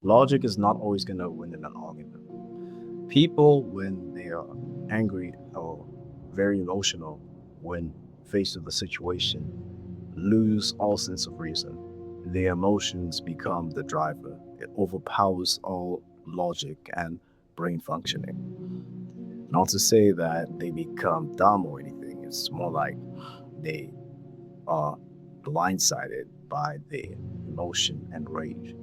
Logic is not always going to win in an argument. People, when they are angry or very emotional, when faced with a situation, lose all sense of reason. Their emotions become the driver. It overpowers all logic and brain functioning. Not to say that they become dumb or anything, it's more like they are blindsided by their emotion and rage.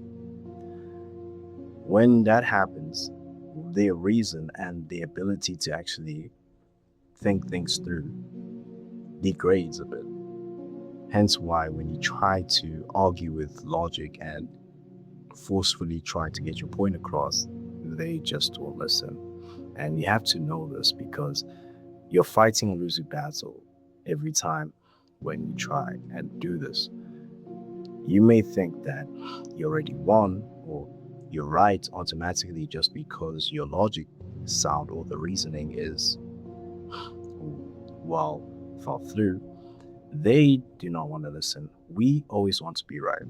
When that happens, their reason and the ability to actually think things through degrades a bit. Hence why when you try to argue with logic and forcefully try to get your point across, they just won't listen. And you have to know this because you're fighting a losing battle every time when you try and do this. You may think that you already won or you're right automatically just because your logic is sound or the reasoning is well thought through. They do not want to listen. We always want to be right.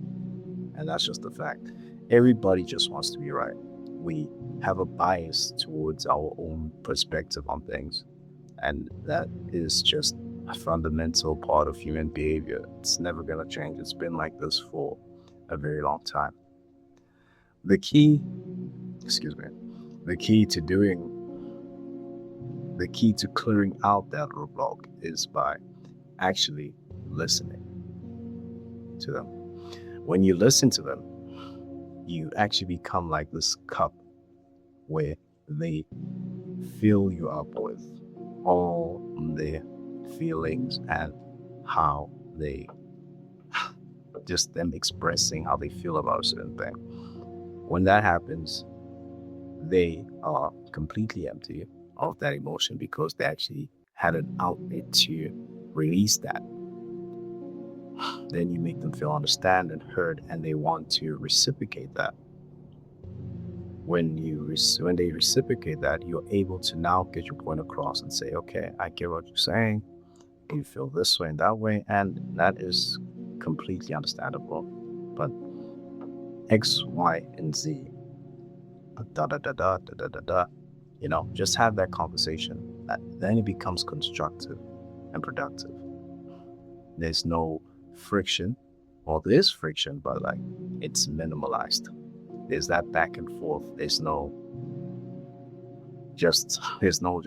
And that's just the fact. Everybody just wants to be right. We have a bias towards our own perspective on things. And that is just a fundamental part of human behavior. It's never going to change. It's been like this for a very long time. The key, excuse me, the key to doing, the key to clearing out that roadblock is by actually listening to them. When you listen to them, you actually become like this cup where they fill you up with all their feelings and how they just them expressing how they feel about a certain thing. When that happens, they are completely empty of that emotion because they actually had an outlet to release that. Then you make them feel understand and heard, and they want to reciprocate that. When they reciprocate that, you're able to now get your point across and say, okay, I get what you're saying. You feel this way and that way, and that is completely understandable. But X, Y, and Z, da da da da da da da da, just have that conversation. Then it becomes constructive and productive. There's no friction, or there is friction, but like it's minimalized. There's that back and forth. There's no just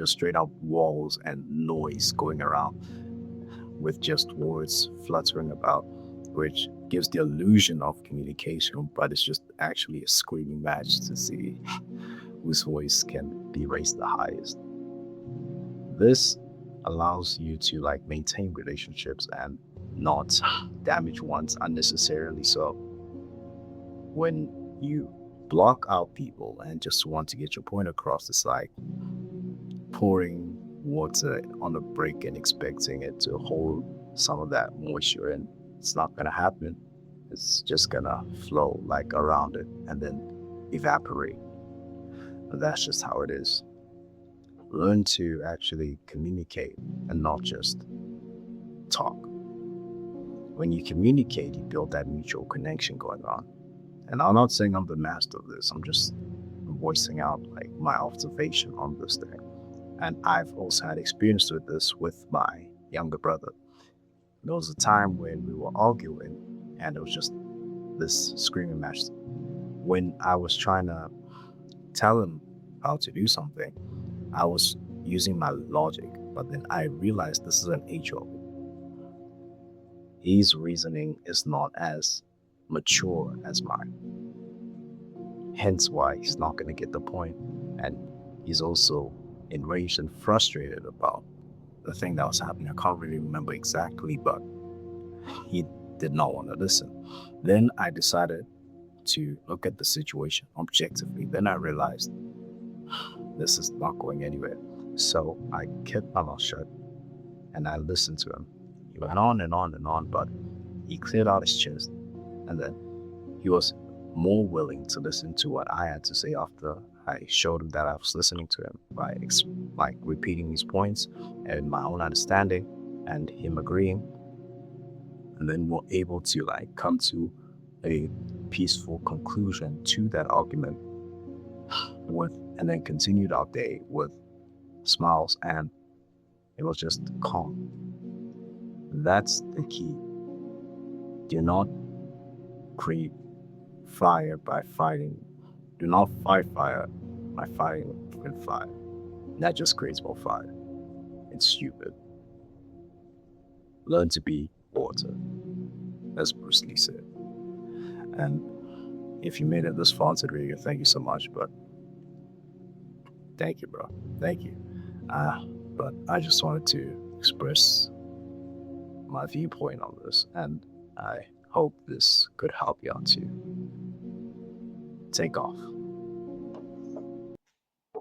straight up walls and noise going around with just words fluttering about, which gives the illusion of communication, but it's just actually a screaming match to see whose voice can be raised the highest. This allows you to like maintain relationships and not damage ones unnecessarily. So when you block out people and just want to get your point across, it's like pouring water on a brick and expecting it to hold some of that moisture in. It's not going to happen. It's just going to flow like around it and then evaporate. That's just how it is. Learn to actually communicate and not just talk. When you communicate, you build that mutual connection going on. And I'm not saying I'm the master of this. I'm just voicing out like my observation on this thing. And I've also had experience with this with my younger brother. There was a time when we were arguing, and it was just this screaming match. When I was trying to tell him how to do something, I was using my logic, but then I realized this is an age-old. His reasoning is not as mature as mine. Hence why he's not going to get the point. And he's also enraged and frustrated about the thing that was happening. I can't really remember exactly, but he did not want to listen. Then I decided to look at the situation objectively. Then I realized this is not going anywhere. So I kept my mouth shut and I listened to him. He went on and on and on, but he cleared out his chest. And then he was more willing to listen to what I had to say after I showed him that I was listening to him by like repeating his points and my own understanding and him agreeing. And then we're able to like come to a peaceful conclusion to that argument with, and then continued our day with smiles, and it was just calm. That's the key. Do not create fire by fighting. Do not fight fire by fighting with fire. That just creates more fire. It's stupid. Learn to be water, as Bruce Lee said. And if you made it this far into the video, thank you so much. But thank you, bro. Thank you. But I just wanted to express my viewpoint on this, and I hope this could help you out to take off.